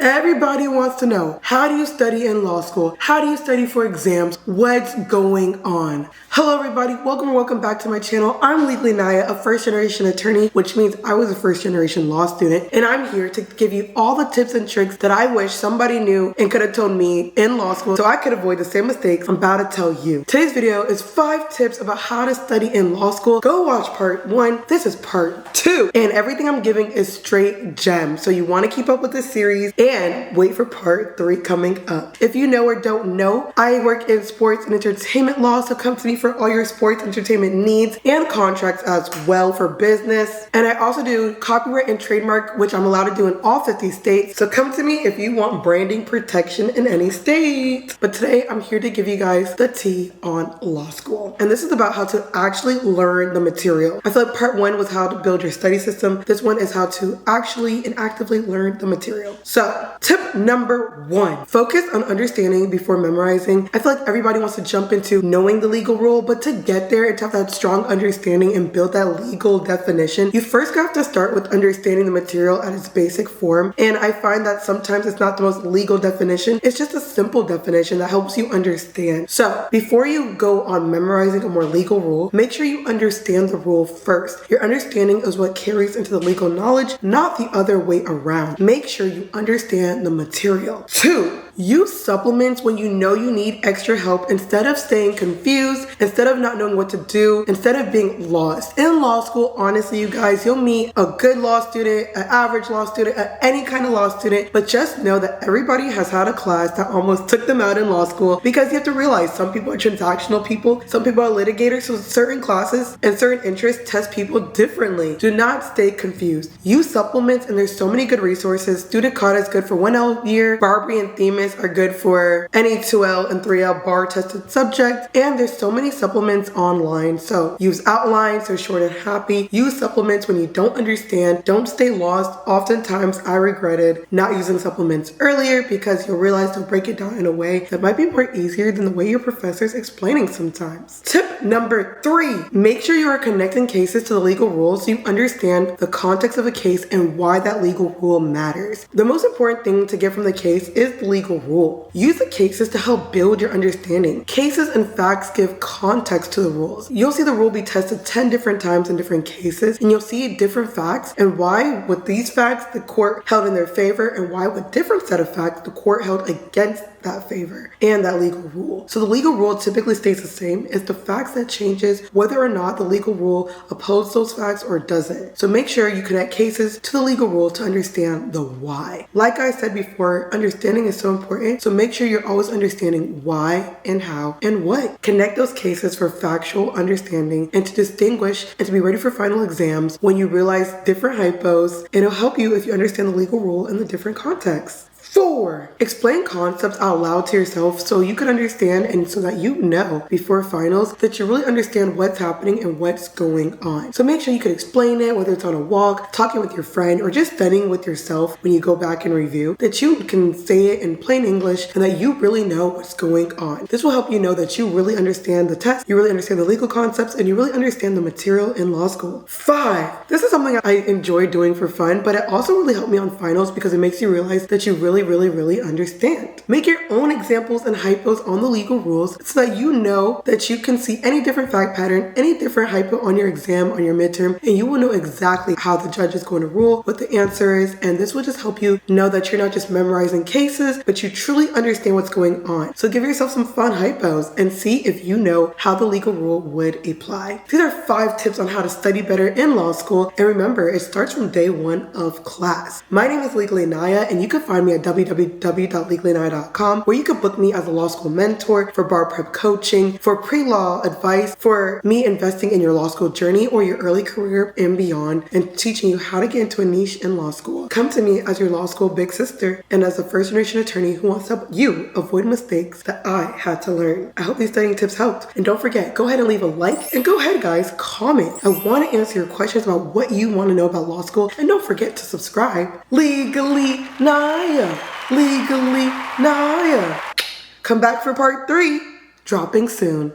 Everybody wants to know, how do you study in law school? How do you study for exams? What's going on? Hello everybody, welcome back to my channel. I'm legally Naiya, a first generation attorney, which means I was a first generation law student, and I'm here to give you all the tips and tricks that I wish somebody knew and could have told me in law school so I could avoid the same mistakes I'm about to tell you. Today's video is 5 tips about how to study in law school. Go watch part 1, this is part 2, and everything I'm giving is straight gems, so you want to keep up with this series and wait for part 3 coming up. If you know or don't know, I work in sports and entertainment law, so come to me for all your sports entertainment needs and contracts as well for business. And I also do copyright and trademark, which I'm allowed to do in all 50 states. So come to me if you want branding protection in any state. But today I'm here to give you guys the tea on law school. And this is about how to actually learn the material. I feel like part 1 was how to build your study system. This one is how to actually and actively learn the material. So tip number 1, focus on understanding before memorizing. I feel like everybody wants to jump into knowing the legal rule, but to get there and to have that strong understanding and build that legal definition, you first have to start with understanding the material at its basic form. And I find that sometimes it's not the most legal definition, it's just a simple definition that helps you understand. So before you go on memorizing a more legal rule, make sure you understand the rule first. Your understanding is what carries into the legal knowledge, not the other way around. Make sure you understand the material. 2, use supplements when you know you need extra help instead of staying confused, instead of not knowing what to do, instead of being lost. In law school, honestly, you guys, you'll meet a good law student, an average law student, any kind of law student, but just know that everybody has had a class that almost took them out in law school, because you have to realize some people are transactional people, some people are litigators, so certain classes and certain interests test people differently. Do not stay confused. Use supplements, and there's so many good resources. Studicata is good for 1L year, Barbary and Themis are good for any 2L and 3L bar tested subject, and there's so many supplements online. So use outlines, they're short and happy. Use supplements when you don't understand. Don't stay lost. Oftentimes I regretted not using supplements earlier, because you'll realize they'll break it down in a way that might be more easier than the way your professor's explaining sometimes. Tip number 3, make sure you are connecting cases to the legal rules so you understand the context of a case and why that legal rule matters. The most important thing to get from the case is the legal rule. Use the cases to help build your understanding. Cases and facts give context to the rules. You'll see the rule be tested 10 different times in different cases, and you'll see different facts and why with these facts the court held in their favor, and why with different set of facts the court held against that favor and that legal rule. So the legal rule typically stays the same. It's the facts that changes whether or not the legal rule opposes those facts or doesn't. So make sure you connect cases to the legal rule to understand the why. Like I said before, understanding is so important. So make sure you're always understanding why and how and what. Connect those cases for factual understanding and to distinguish and to be ready for final exams when you realize different hypos, and it'll help you if you understand the legal rule in the different contexts. 4, explain concepts out loud to yourself so you can understand, and so that you know before finals that you really understand what's happening and what's going on. So make sure you can explain it, whether it's on a walk, talking with your friend, or just studying with yourself when you go back and review, that you can say it in plain English and that you really know what's going on. This will help you know that you really understand the test, you really understand the legal concepts, and you really understand the material in law school. 5, this is something I enjoy doing for fun, but it also really helped me on finals because it makes you realize that you really understand. Make your own examples and hypos on the legal rules so that you know that you can see any different fact pattern, any different hypo on your exam, on your midterm, and you will know exactly how the judge is going to rule, what the answer is, and this will just help you know that you're not just memorizing cases, but you truly understand what's going on. So give yourself some fun hypos and see if you know how the legal rule would apply. These are 5 tips on how to study better in law school, and remember, it starts from day 1 of class. My name is Legally Naiya, and you can find me at www.legallynaiya.com, where you can book me as a law school mentor, for bar prep coaching, for pre-law advice, for me investing in your law school journey or your early career and beyond, and teaching you how to get into a niche in law school. Come to me as your law school big sister and as a first generation attorney who wants to help you avoid mistakes that I had to learn. I hope these studying tips helped, and don't forget, go ahead and leave a like, and go ahead guys, comment. I want to answer your questions about what you want to know about law school, and don't forget to subscribe. Legally Naiya. Legally Naiya. Come back for part 3, dropping soon.